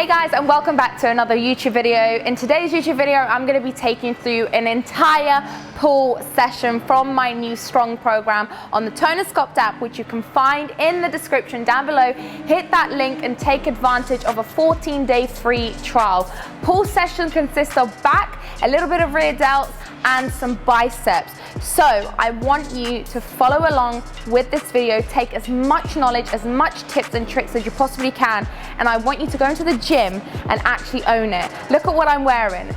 Hey guys, and welcome back to another YouTube video. In today's YouTube video, I'm going to be taking you through an entire pull session from my new Strong program on the SCULPT app, which you can find in the description down below. Hit that link and take advantage of a 14-day free trial. Pull session consists of back, a little bit of rear delts, and some biceps. So I want you to follow along with this video, take as much knowledge, as much tips and tricks as you possibly can, and I want you to go into the gym and actually own it. Look at what I'm wearing.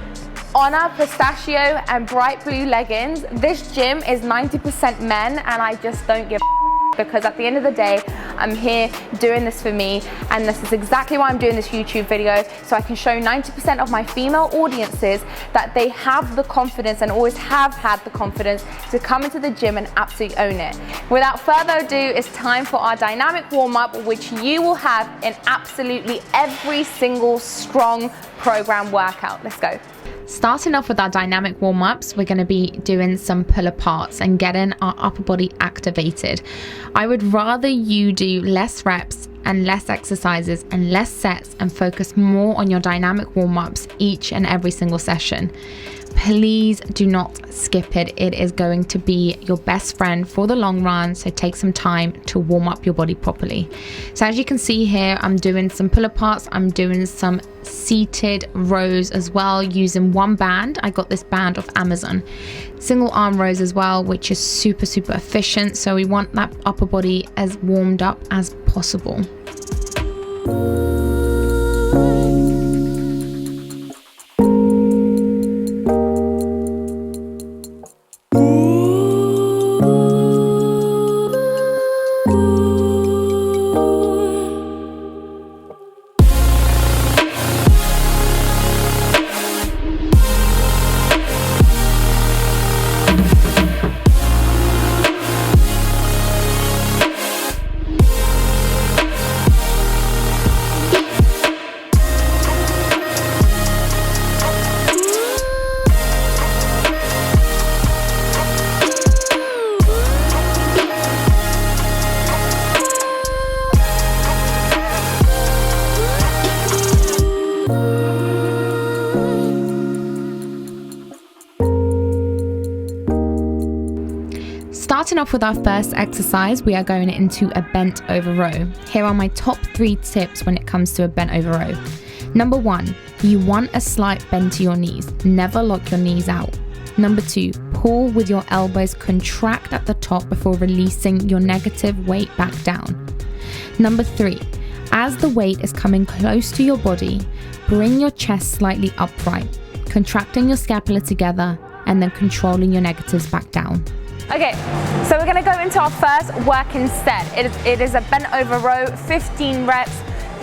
ONER pistachio and bright blue leggings. This gym is 90% men, and I just don't give a because at the end of the day, I'm here doing this for me, and this is exactly why I'm doing this YouTube video, so I can show 90% of my female audiences that they have the confidence and always have had the confidence to come into the gym and absolutely own it. Without further ado, it's time for our dynamic warm-up, which you will have in absolutely every single Strong program workout. Let's go. Starting off with our dynamic warm-ups, we're going to be doing some pull aparts and getting our upper body activated. I would rather you do less reps and less exercises and less sets and focus more on your dynamic warm-ups each and every single session. Please do not skip it. It is going to be your best friend for the long run, so take some time to warm up your body properly. So as you can see here, I'm doing some pull aparts, I'm doing some seated rows as well using one band. I got this band off Amazon. Single arm rows as well, which is super efficient, so we want that upper body as warmed up as possible. Starting off with our first exercise, we are going into a bent over row. Here are my top 3 tips when it comes to a bent over row. Number 1, you want a slight bend to your knees. Never lock your knees out. Number 2, pull with your elbows, contract at the top before releasing your negative weight back down. Number 3, as the weight is coming close to your body, bring your chest slightly upright, contracting your scapula together and then controlling your negatives back down. Okay, so we're going to go into our first working set. It is a bent over row, 15 reps,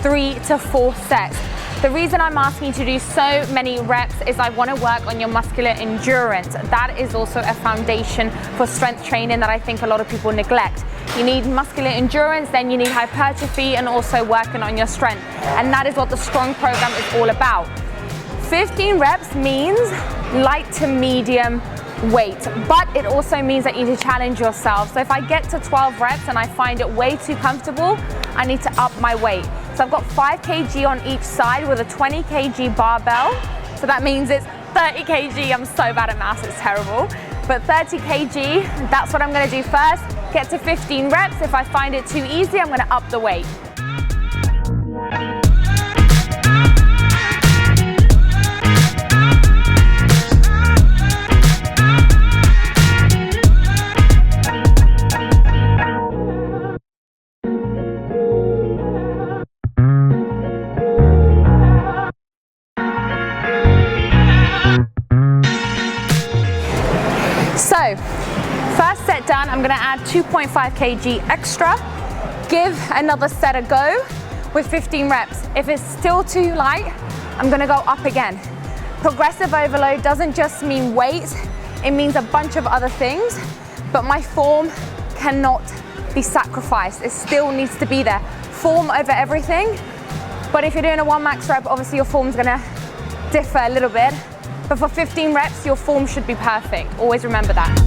3 to 4 sets. The reason I'm asking you to do so many reps is I want to work on your muscular endurance. That is also a foundation for strength training that I think a lot of people neglect. You need muscular endurance, then you need hypertrophy, and also working on your strength. And that is what the Strong program is all about. 15 reps means light to medium weight, but it also means that you need to challenge yourself. So if I get to 12 reps and I find it way too comfortable, I need to up my weight. So I've got 5 kg on each side with a 20 kg barbell. So that means it's 30 kg. I'm so bad at maths, it's terrible. But 30 kg, that's what I'm gonna do first. Get to 15 reps. If I find it too easy, I'm gonna up the weight. So, first set done, I'm gonna add 2.5 kg extra. Give another set a go with 15 reps. If it's still too light, I'm gonna go up again. Progressive overload doesn't just mean weight, it means a bunch of other things, but my form cannot be sacrificed. It still needs to be there. Form over everything, but if you're doing a 1 max rep, obviously your form's gonna differ a little bit. But for 15 reps, your form should be perfect. Always remember that.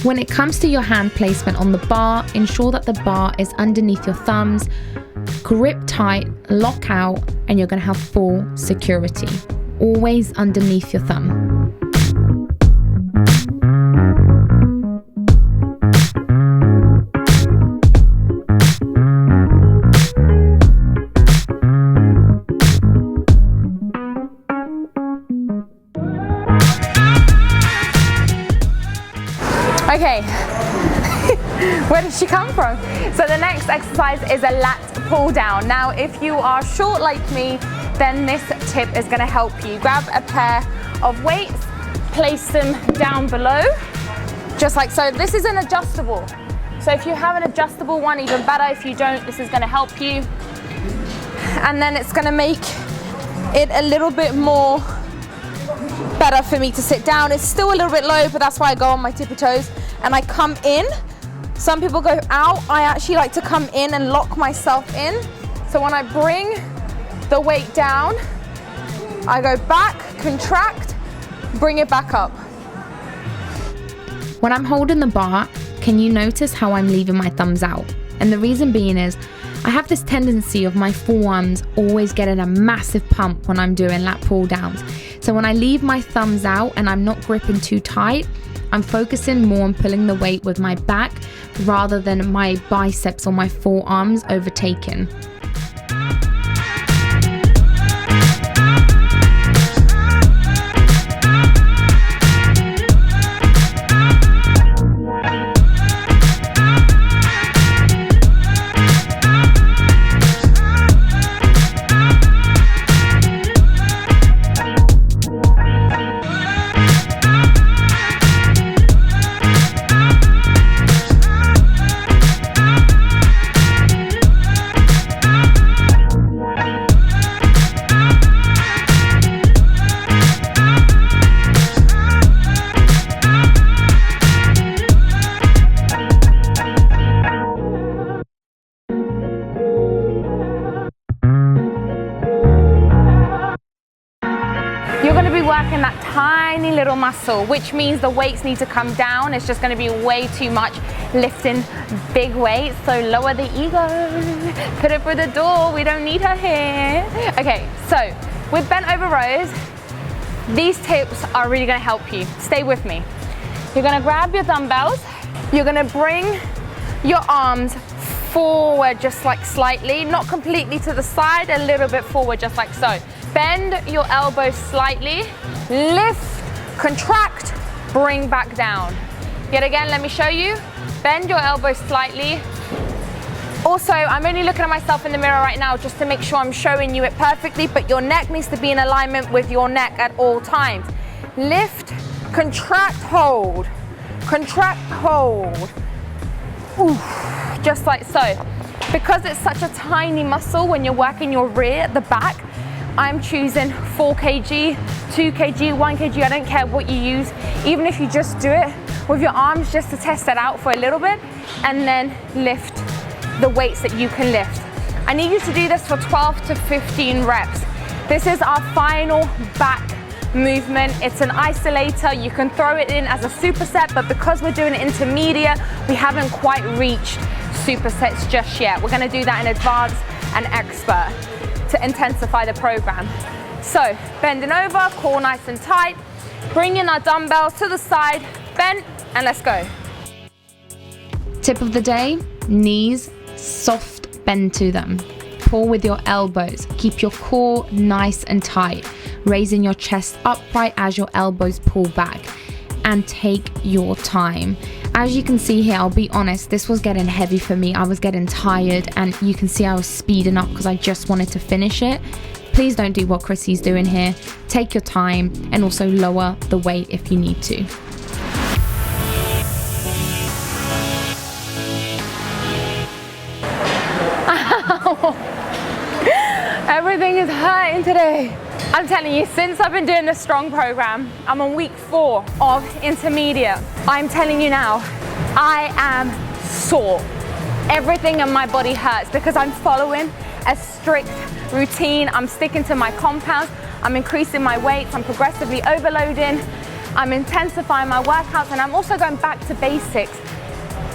When it comes to your hand placement on the bar, ensure that the bar is underneath your thumbs, grip tight, lock out, and you're going to have full security. Always underneath your thumb. Okay, where did she come from? So the next exercise is a lat pull down. Now, if you are short like me, then this tip is gonna help you. Grab a pair of weights, place them down below, just like so. This is an adjustable. So if you have an adjustable one, even better. If you don't, this is gonna help you. And then it's gonna make it a little bit more better for me to sit down. It's still a little bit low, but that's why I go on my tippy toes and I come in. Some people go out. I actually like to come in and lock myself in. So when I bring the weight down, I go back, contract, bring it back up. When I'm holding the bar, can you notice how I'm leaving my thumbs out? And the reason being is, I have this tendency of my forearms always getting a massive pump when I'm doing lat pull downs. So when I leave my thumbs out and I'm not gripping too tight, I'm focusing more on pulling the weight with my back rather than my biceps or my forearms overtaking. You're going to be working that tiny little muscle, which means the weights need to come down. It's just going to be way too much lifting big weights. So lower the ego, put it through the door. We don't need her here. Okay, so with bent over rows, these tips are really going to help you. Stay with me. You're going to grab your dumbbells. You're going to bring your arms forward just like slightly, not completely to the side, a little bit forward just like so. Bend your elbows slightly, lift, contract, bring back down. Yet again, let me show you. Bend your elbows slightly. Also, I'm only looking at myself in the mirror right now just to make sure I'm showing you it perfectly, but your neck needs to be in alignment with your neck at all times. Lift, contract, hold. Contract, hold. Ooh, just like so. Because it's such a tiny muscle when you're working your rear at the back, I'm choosing 4 kg, 2 kg, 1 kg, I don't care what you use. Even if you just do it with your arms just to test it out for a little bit and then lift the weights that you can lift. I need you to do this for 12 to 15 reps. This is our final back movement. It's an isolator. You can throw it in as a superset, but because we're doing intermediate, we haven't quite reached supersets just yet. We're going to do that in advanced and expert to intensify the program. So bending over, core nice and tight, bringing our dumbbells to the side, bent, and let's go. Tip of the day, knees soft bend to them. Pull with your elbows. Keep your core nice and tight, raising your chest upright as your elbows pull back, and take your time. As you can see here, I'll be honest, this was getting heavy for me. I was getting tired, and you can see I was speeding up because I just wanted to finish it. Please don't do what Krissy's doing here. Take your time and also lower the weight if you need to. Everything is hurting today. I'm telling you, since I've been doing the strong program, I'm on week 4 of intermediate. I'm telling you now, I am sore. Everything in my body hurts because I'm following a strict routine. I'm sticking to my compounds. I'm increasing my weights. I'm progressively overloading. I'm intensifying my workouts, and I'm also going back to basics.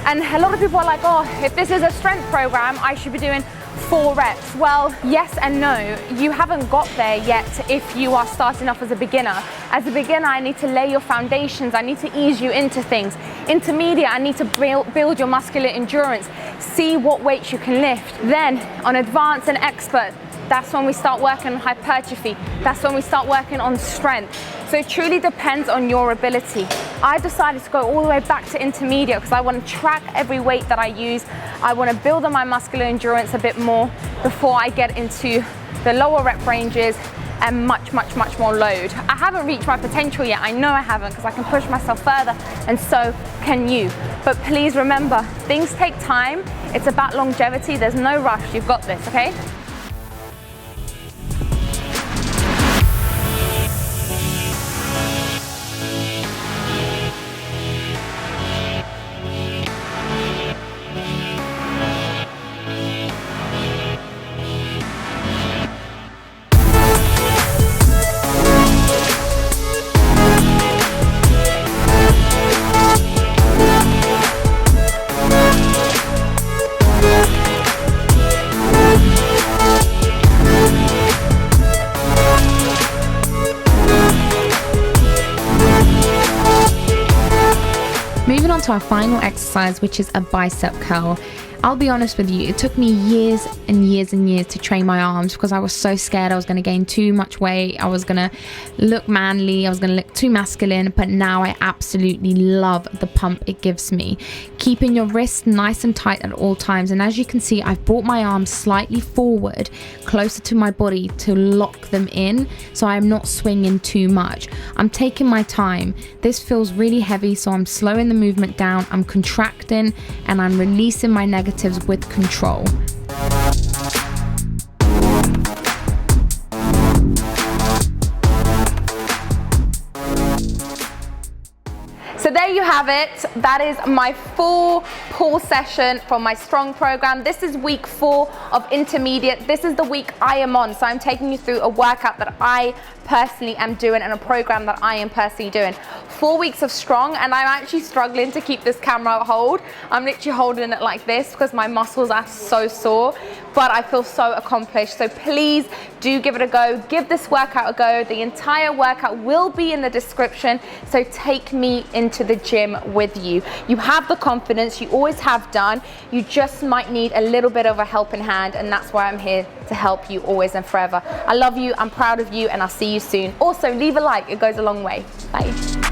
And a lot of people are like, oh, if this is a strength program, I should be doing 4 reps. Well, yes and no. You haven't got there yet if you are starting off as a beginner. As a beginner, I need to lay your foundations. I need to ease you into things. Intermediate, I need to build your muscular endurance. See what weights you can lift. Then on advanced and expert, that's when we start working on hypertrophy. That's when we start working on strength. So it truly depends on your ability. I decided to go all the way back to intermediate because I want to track every weight that I use. I want to build on my muscular endurance a bit more before I get into the lower rep ranges and much more load. I haven't reached my potential yet. I know I haven't, because I can push myself further, and so can you. But please remember, things take time. It's about longevity. There's no rush. You've got this, okay? Moving on to our final exercise, which is a bicep curl. I'll be honest with you, it took me years and years and years to train my arms because I was so scared I was going to gain too much weight, I was going to look manly, I was going to look too masculine, but now I absolutely love the pump it gives me. Keeping your wrists nice and tight at all times, and as you can see, I've brought my arms slightly forward, closer to my body to lock them in, so I'm not swinging too much. I'm taking my time. This feels really heavy, so I'm slowing the movement down, I'm contracting, and I'm releasing my negatives with control. So there you have it. That is my full pull session from my strong program. This is week 4 of intermediate. This is the week I am on. So I'm taking you through a workout that I personally am doing and a program that I am personally doing. 4 weeks of strong, and I'm actually struggling to keep this camera hold. I'm literally holding it like this because my muscles are so sore, but I feel so accomplished. So please do give it a go. Give this workout a go. The entire workout will be in the description, so take me into the gym with you. You have the confidence, you always have done. You just might need a little bit of a helping hand, and that's why I'm here to help you always and forever. I love you, I'm proud of you, and I'll see you soon. Also, leave a like, it goes a long way. Bye.